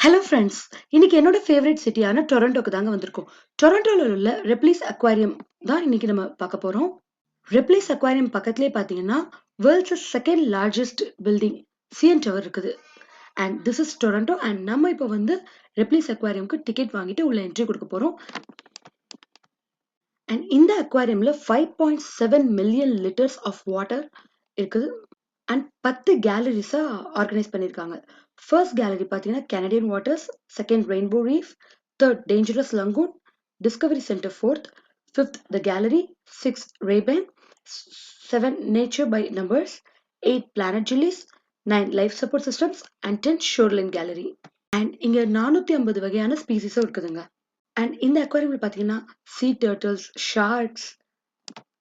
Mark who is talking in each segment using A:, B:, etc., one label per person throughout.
A: Hello friends! இன்னைக்கு என்னோட favourite சிட்டியான டொரண்டோக்கு தாங்க வந்திருக்கோம். டொரண்டோல உள்ள ரெப்லிஸ் அக்வாரியம் தான் இன்னைக்கு நம்ம பார்க்க போறோம். ரெப்லிஸ் அக்வாரியம் பக்கத்திலேயே பார்த்தீங்கன்னா, world's second largest building CN tower இருக்குது. And this is Toronto and நம்ம இப்போ வந்து ரெப்லிஸ் அக்வாரியம்க்கு டிக்கெட் வாங்கிட்டு உள்ள என்ட்ரி கொடுக்க போறோம். அண்ட் இந்த அக்வாரியம்ல 5.7 மில்லியன் லிட்டர்ஸ் ஆஃப் வாட்டர் இருக்குது. அண்ட் 10 கேலரிஸா ஆர்கனைஸ் பண்ணியிருக்காங்க. ஃபர்ஸ்ட் கேலரி பார்த்தீங்கன்னா Canadian waters, second rainbow reef, third dangerous lagoon, discovery centre fourth, fifth the gallery, six ray bay, seven nature by numbers, 8 planet jellies, 9 life support systems and 10 shoreline gallery. And இங்க 450 வகையான ஸ்பீசிஸும் இருக்குதுங்க. And இந்த அக்வாரியம்ல பார்த்தீங்கன்னா sea turtles, sharks,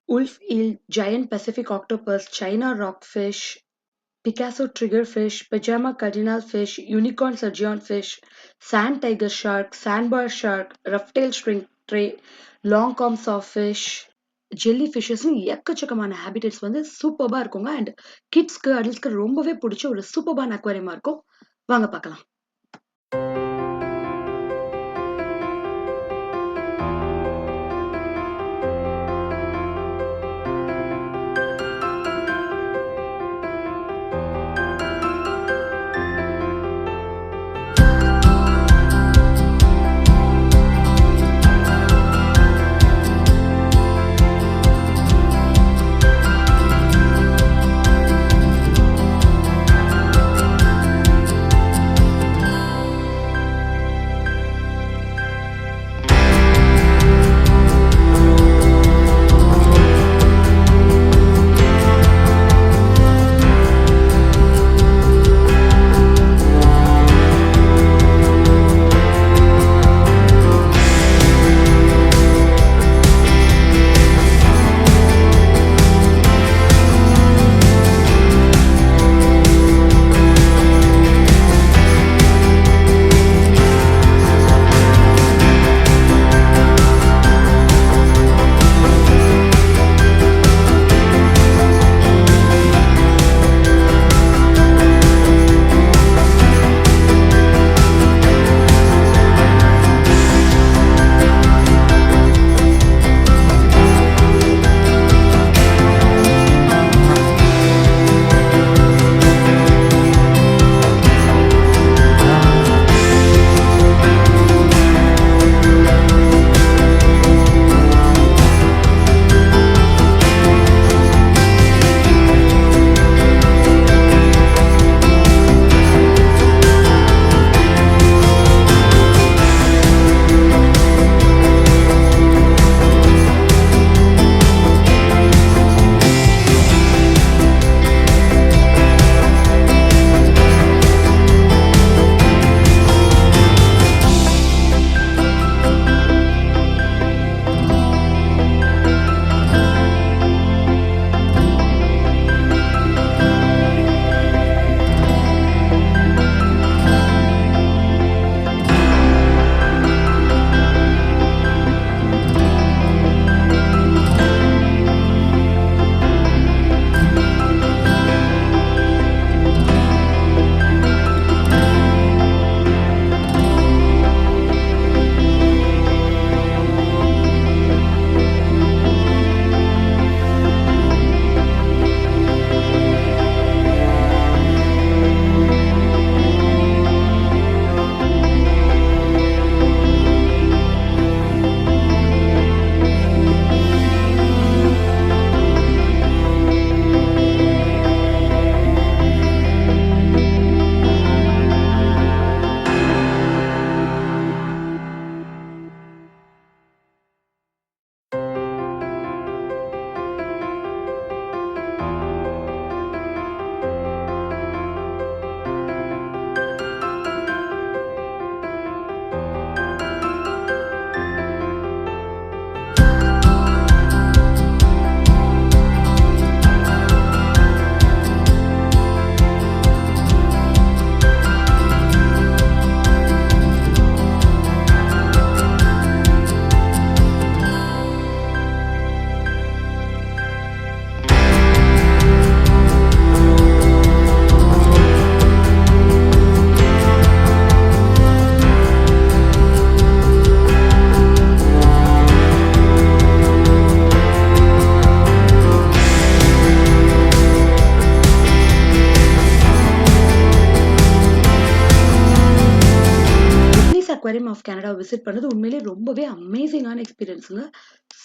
A: wolf eel, giant Pacific octopus, China rockfish, Picasso triggerfish, pajama cardinal fish, unicorn surgeon fish, sand tiger shark, sandbar shark, rough-tail shrimp tray, long comb sawfish, jellyfishes எக்கச்சக்கமான habitats வந்து சூப்பர்பா இருக்குங்க. And கிட்ஸ்க்கு அடல்ட்ஸ்க்கு ரொம்பவே பிடிச்ச ஒரு சூப்பர்பான அக்வாரியமா இருக்கும். வாங்க பார்க்கலாம். ஆஃப் கனடா விசிட் பண்ணது உண்மையிலேயே ரொம்பவே அமேசிங்கான எக்ஸ்பீரியன்ஸுங்க.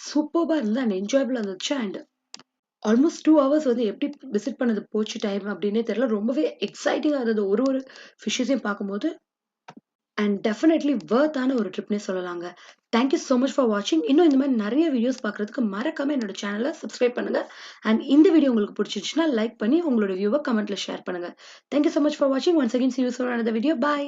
A: சூப்பர்பா இருந்தது அண்ட் என்ஜாயபிளா இருந்துச்சு. அண்ட் ஆல்மோஸ்ட் 2 ஹவர்ஸ் வந்து எப்படி விசிட் பண்ணது போச்சு டைம் அப்படின்னே தெரியல. ரொம்பவே எக்ஸைட்டிங்கா இருந்தது ஒரு ஒரு ஃபிஷ்ஷஸையும் பார்க்கும்போது. அண்ட் டெஃபினெட்லி வொர்த்தான ஒரு ட்ரிப்னே சொல்லலாங்க. Thank you so much for வாட்சிங். இன்னும் இந்த மாதிரி நிறைய வீடியோஸ் பார்க்குறதுக்கு மறக்காம என்னோட சேனலை சப்ஸ்கிரைப் பண்ணுங்க. அண்ட் இந்த வீடியோ உங்களுக்கு பிடிச்சிருச்சுன்னா லைக் பண்ணி உங்களோட வியூவை கமெண்ட்ல ஷேர் பண்ணுங்க. Thank you so much for வாட்சிங். Once again see you soon on another video. Bye.